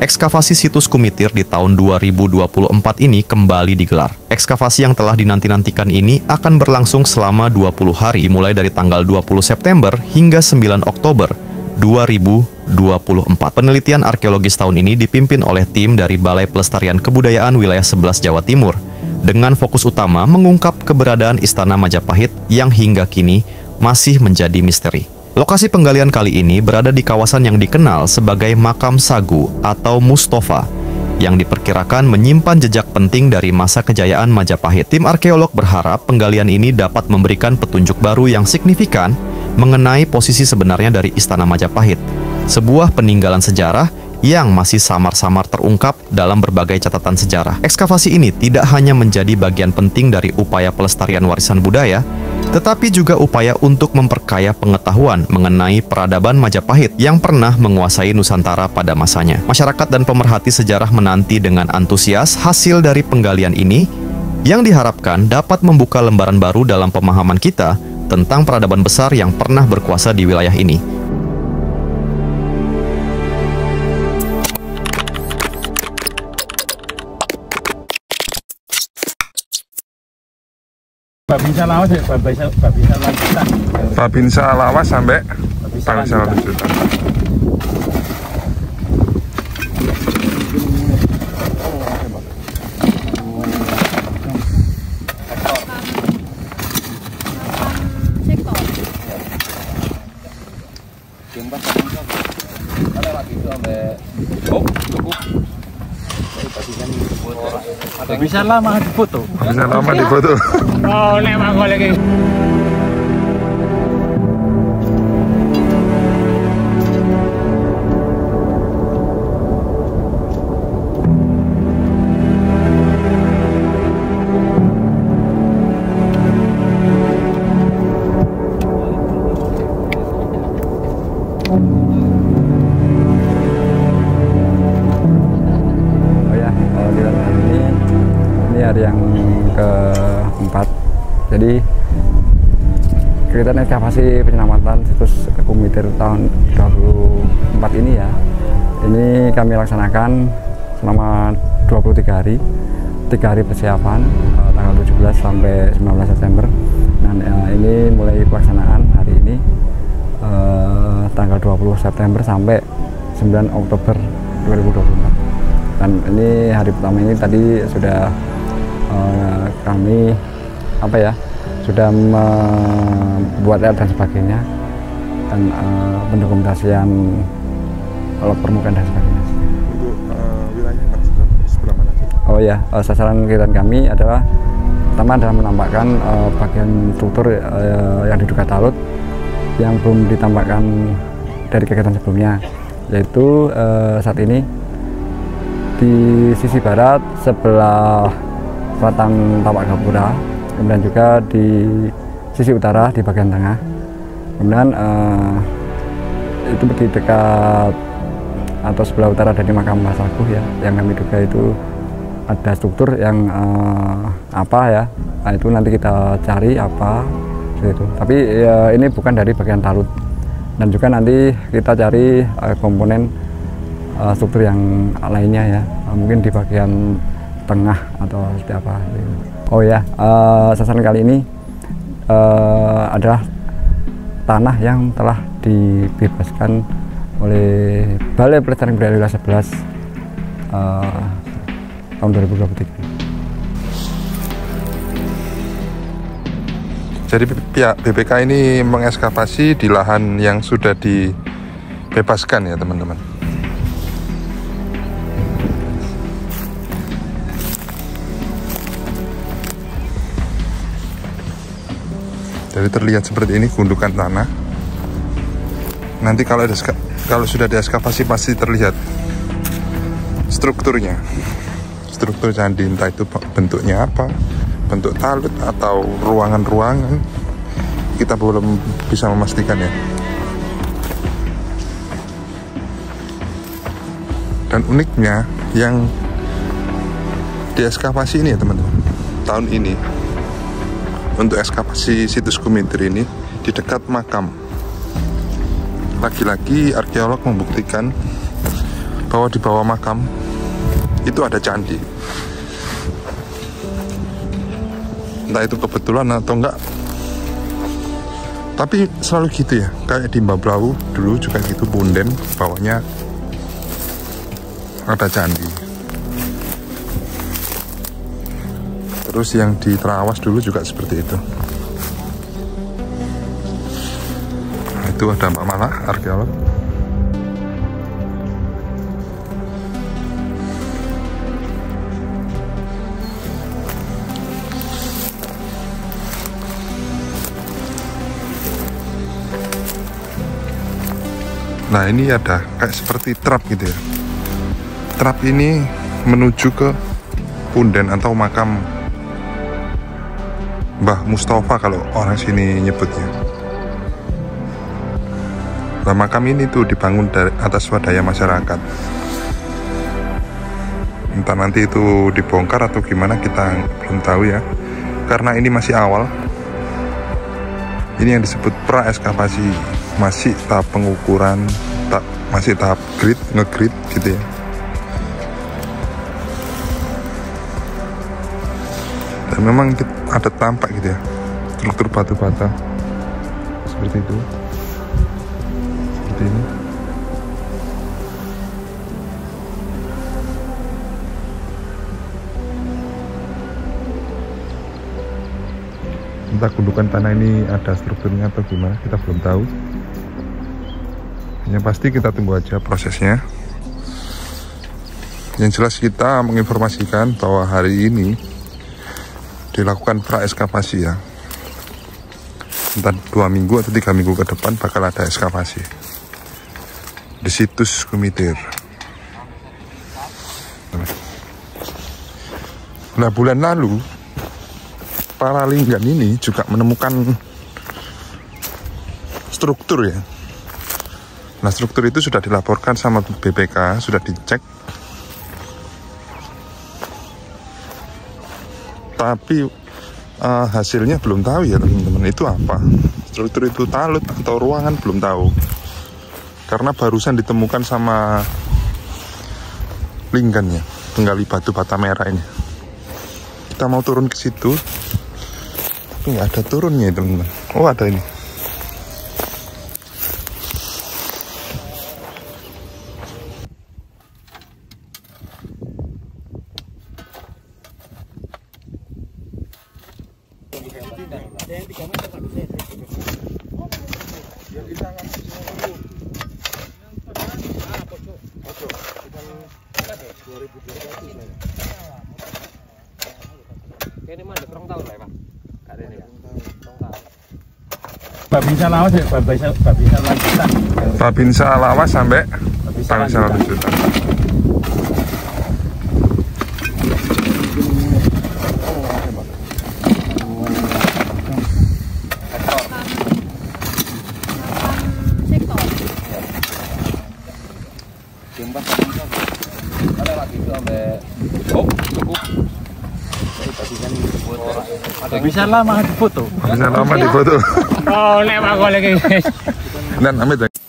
ekskavasi situs Kumitir di tahun 2024 ini kembali digelar. Ekskavasi yang telah dinanti-nantikan ini akan berlangsung selama 20 hari, mulai dari tanggal 20 September hingga 9 Oktober 2024. Penelitian arkeologis tahun ini dipimpin oleh tim dari Balai Pelestarian Kebudayaan Wilayah 11 Jawa Timur, dengan fokus utama mengungkap keberadaan Istana Majapahit yang hingga kini masih menjadi misteri. Lokasi penggalian kali ini berada di kawasan yang dikenal sebagai Makam Sagu atau Mustafa, yang diperkirakan menyimpan jejak penting dari masa kejayaan Majapahit. Tim arkeolog berharap penggalian ini dapat memberikan petunjuk baru yang signifikan mengenai posisi sebenarnya dari Istana Majapahit, sebuah peninggalan sejarah yang masih samar-samar terungkap dalam berbagai catatan sejarah. Ekskavasi ini tidak hanya menjadi bagian penting dari upaya pelestarian warisan budaya, tetapi juga upaya untuk memperkaya pengetahuan mengenai peradaban Majapahit yang pernah menguasai Nusantara pada masanya. Masyarakat dan pemerhati sejarah menanti dengan antusias hasil dari penggalian ini, yang diharapkan dapat membuka lembaran baru dalam pemahaman kita tentang peradaban besar yang pernah berkuasa di wilayah ini. Babinsa Lawas sampai Babinsa Lanjutan. Bisa lama difoto. Bisa lama difoto. Oh, lemah lagi. Hari yang keempat, jadi kegiatan ekskavasi penyelamatan situs Kumitir tahun 2024 ini ya, ini kami laksanakan selama 23 hari, 3 hari persiapan, tanggal 17 sampai 19 September. Dan ini mulai pelaksanaan hari ini tanggal 20 September sampai 9 Oktober 2024. Dan ini hari pertama ini tadi sudah kami sudah membuat dan sebagainya, dan pendokumentasian permukaan dan sebagainya. Untuk wilayahnya sebelah mana? Oh ya, sasaran kegiatan kami adalah pertama adalah menampakkan bagian struktur yang diduga talut yang belum ditampakkan dari kegiatan sebelumnya, yaitu saat ini di sisi barat sebelah selatan Tapak Gapura, kemudian juga di sisi utara di bagian tengah, kemudian itu di dekat atau sebelah utara dari makam Mas Sagu ya, yang kami duga itu ada struktur yang itu nanti kita cari apa itu, tapi ya, ini bukan dari bagian talut, dan juga nanti kita cari komponen struktur yang lainnya ya, mungkin di bagian tengah atau seperti apa. Oh ya, sasaran kali ini adalah tanah yang telah dibebaskan oleh Balai Pelestarian Budaya Wilayah 11 tahun 2023. Jadi pihak BPK ini mengekskavasi di lahan yang sudah dibebaskan ya teman-teman. Jadi terlihat seperti ini gundukan tanah. Nanti kalau sudah diekskavasi pasti terlihat strukturnya, struktur candi, entah itu bentuknya apa, bentuk talut atau ruangan-ruangan, kita belum bisa memastikan ya. Dan uniknya yang diekskavasi ini ya teman-teman, tahun ini untuk ekskavasi situs Kumitir ini di dekat makam. Lagi-lagi arkeolog membuktikan bahwa di bawah makam itu ada candi. Entah itu kebetulan atau enggak, tapi selalu gitu ya. Kayak di Mbablau dulu juga gitu, Punden bawahnya ada candi. Terus yang di Trawas dulu juga seperti itu. Nah, itu ada Mbak Mala, arkeolog. Nah, ini ada kayak seperti trap gitu ya. Trap ini menuju ke punden atau makam Mbah Mustafa kalau orang sini nyebutnya. Nah, makam ini tuh dibangun dari atas swadaya masyarakat. Entah nanti itu dibongkar atau gimana, kita belum tahu ya. Karena ini masih awal. Ini yang disebut pra ekskavasi, masih tahap pengukuran, masih tahap nge-grid gitu ya. Dan memang ada tampak gitu ya, struktur batu bata seperti itu, seperti ini. Entah gundukan tanah ini ada strukturnya atau gimana, kita belum tahu. Yang pasti kita tunggu aja prosesnya. Yang jelas kita menginformasikan bahwa hari ini dilakukan pra ekskavasi ya. Entah 2 minggu atau 3 minggu ke depan bakal ada ekskavasi di situs Kumitir. Nah, bulan lalu para linggan ini juga menemukan struktur ya. Nah, struktur itu sudah dilaporkan sama BPK, sudah dicek. Tapi hasilnya belum tahu ya teman-teman, itu apa. Struktur itu talut atau ruangan belum tahu. Karena barusan ditemukan sama linggannya, penggali batu bata merah ini. Kita mau turun ke situ, tapi nggak ada turunnya teman-teman. Oh, ada ini. Babinsa Lawas sampai Babinsa Lanjutan. Bisa lama difoto. Bisa lama difoto. Oh, nek aku lagi. Dan amit.